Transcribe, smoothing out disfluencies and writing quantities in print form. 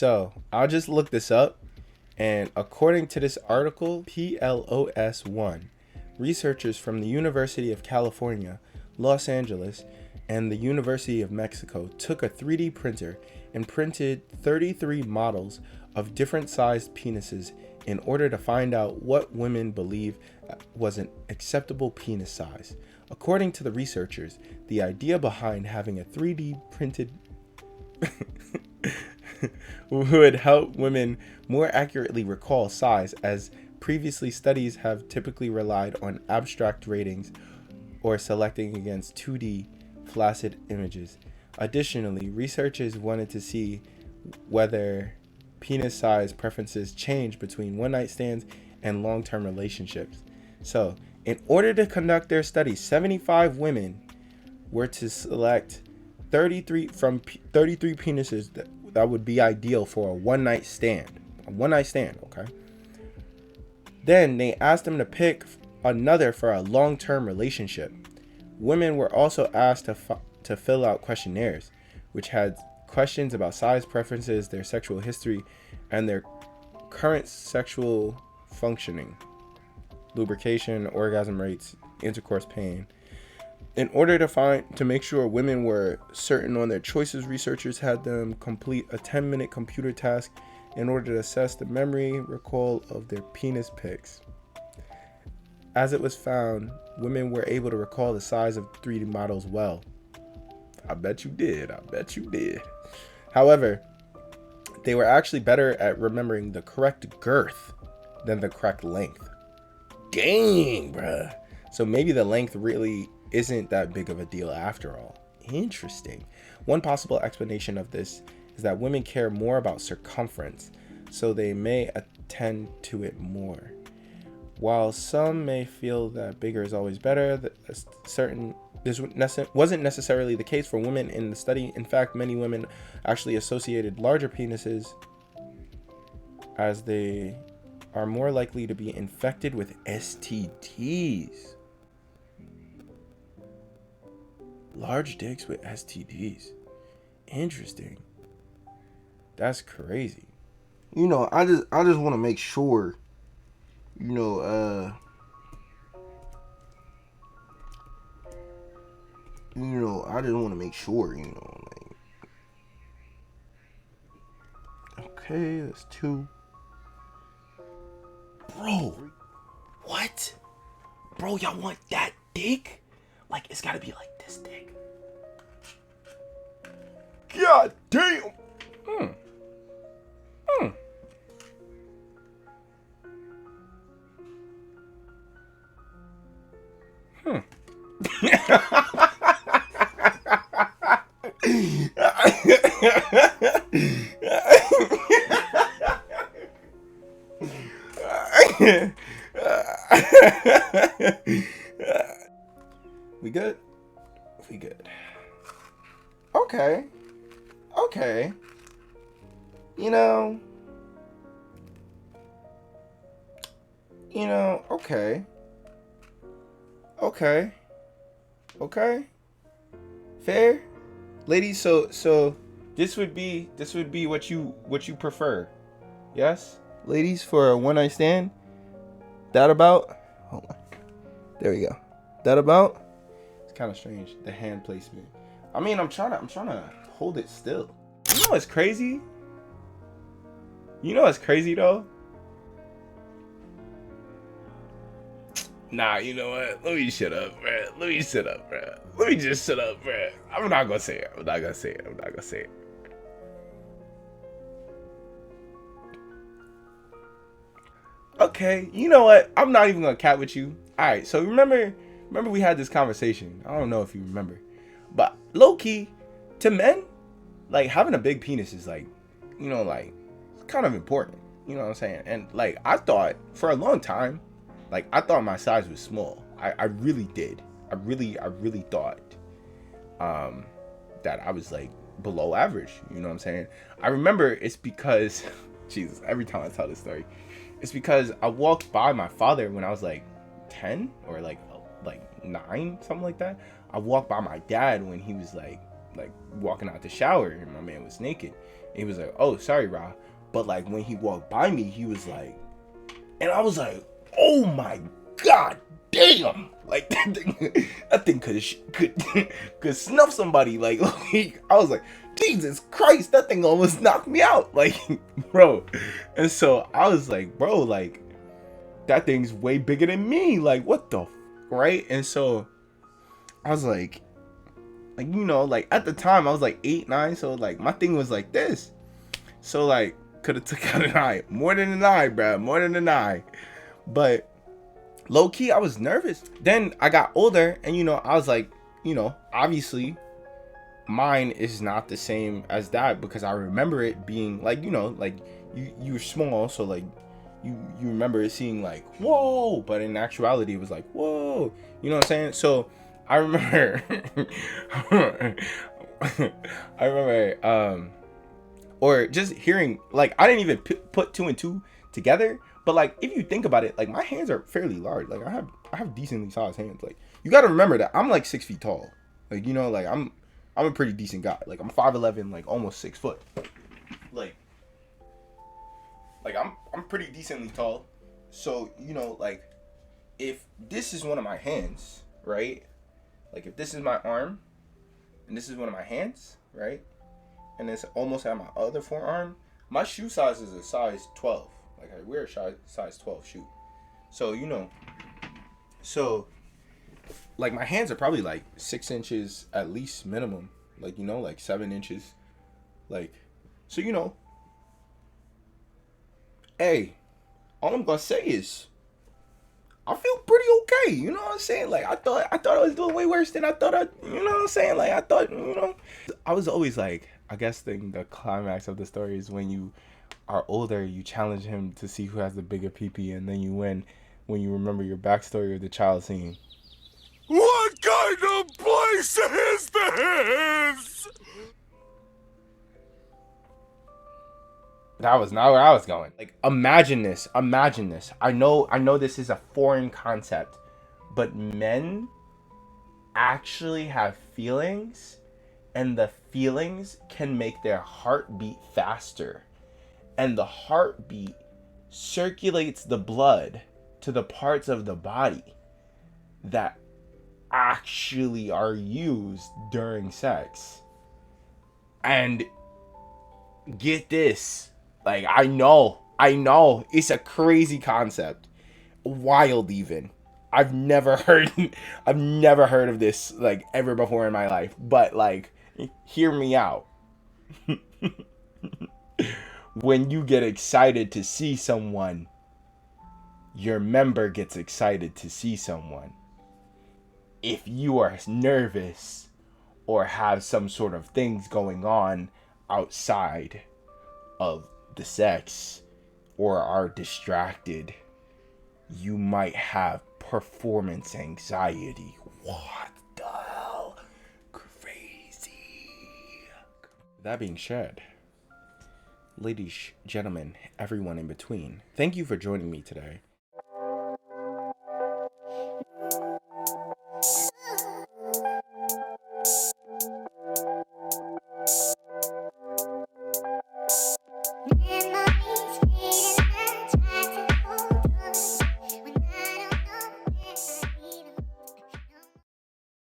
So I'll just look this up. And according to this article, PLOS1, researchers from the University of California, Los Angeles, and the University of Mexico took a 3D printer and printed 33 models of different sized penises in order to find out what women believe was an acceptable penis size. According to the researchers, the idea behind having a 3D printed would help women more accurately recall size, as previously studies have typically relied on abstract ratings or selecting against 2D flaccid images. Additionally, researchers wanted to see whether penis size preferences change between one-night stands and long-term relationships. So, in order to conduct their study, 75 women were to select 33 penises that would be ideal for a one-night stand. A one-night stand, okay? Then they asked them to pick another for a long-term relationship. Women were also asked to fill out questionnaires, which had questions about size preferences, their sexual history, and their current sexual functioning, lubrication, orgasm rates, intercourse pain. In order to make sure women were certain on their choices, researchers had them complete a 10-minute computer task in order to assess the memory recall of their penis pics. As it was found, women were able to recall the size of 3D models well. I bet you did. However, they were actually better at remembering the correct girth than the correct length. Dang, bruh. So maybe the length really isn't that big of a deal after all. Interesting. One possible explanation of this is that women care more about circumference, so they may attend to it more. While some may feel that bigger is always better, this wasn't necessarily the case for women in the study. In fact, many women actually associated larger penises as they are more likely to be infected with STDs. Large dicks with STDs. Interesting. That's crazy. You know, I just want to make sure, I just want to make sure, okay, that's 2. Bro, what? Bro, y'all want that dick? Like, it's gotta be like this dick. God damn. We good? We good. Okay. Okay. Fair. Ladies, so this would be what you prefer. Yes? Ladies, for a one night stand? That about? Hold on. There we go. That about? It's kind of strange, the hand placement. I mean, I'm trying to hold it still. You know what's crazy? Though? Nah, you know what? Let me shut up, bruh. Let me just shut up, bruh. I'm not gonna say it. Okay, you know what? I'm not even gonna cap with you. Alright, so remember we had this conversation. I don't know if you remember. But low key, to men, like having a big penis is like, it's kind of important. You know what I'm saying? And like I thought for a long time, like I thought my size was small. I really did. I really thought that I was like below average. You know what I'm saying? I remember it's because Jesus, every time I tell this story, it's because I walked by my father when I was like 10 or like 9, something like that. I walked by my dad when he was like like walking out the shower and my man was naked. And he was like, "Oh, sorry, Ra." But like when he walked by me, he was like, and I was like, "Oh my god, damn!" Like that thing could snuff somebody. Like I was like, Jesus Christ, that thing almost knocked me out. Like, bro. And so I was like, bro, like that thing's way bigger than me. Like, what the right? And so I was like, you know, like at the time I was like 8, 9, so like my thing was like this. So like could have took out an eye. More than an eye, bro. More than an eye. But low key, I was nervous. Then I got older, and you know, I was like, you know, obviously, mine is not the same as that because I remember it being like, you know, like you were small, so like you remember it seeing like whoa, but in actuality, it was like whoa. You know what I'm saying? So I remember, I remember, or just hearing like I didn't even put 2 and 2 together. But like if you think about it, like my hands are fairly large. Like I have decently sized hands. Like you got to remember that I'm like 6 feet tall. Like you know, like I'm a pretty decent guy. Like I'm 5'11", like almost 6 foot. Like I'm pretty decently tall. So you know, like if this is one of my hands, right? Like if this is my arm, and this is one of my hands, right? And it's almost at my other forearm. My shoe size is a size 12. Like I wear a size 12 shoe. So, you know, so like my hands are probably like 6 inches at least minimum. Like, you know, like 7 inches. Like, so, you know, hey, all I'm gonna say is I feel pretty okay. You know what I'm saying? Like I thought I was doing way worse than I thought you know what I'm saying? Like I thought, you know, I was always like, I guess the climax of the story is when you are older, you challenge him to see who has the bigger pee-pee, and then you win when you remember your backstory of the child singing, "What kind of place is this?" That was not where I was going. Like, imagine this. I know this is a foreign concept, but men actually have feelings, and the feelings can make their heart beat faster. And the heartbeat circulates the blood to the parts of the body that actually are used during sex. And get this, like I know, it's a crazy concept, wild even. I've never heard of this like ever before in my life, but like hear me out. When you get excited to see someone, your member gets excited to see someone. If you are nervous or have some sort of things going on outside of the sex or are distracted, you might have performance anxiety. What the hell? Crazy. That being said, ladies, gentlemen, everyone in between, thank you for joining me today.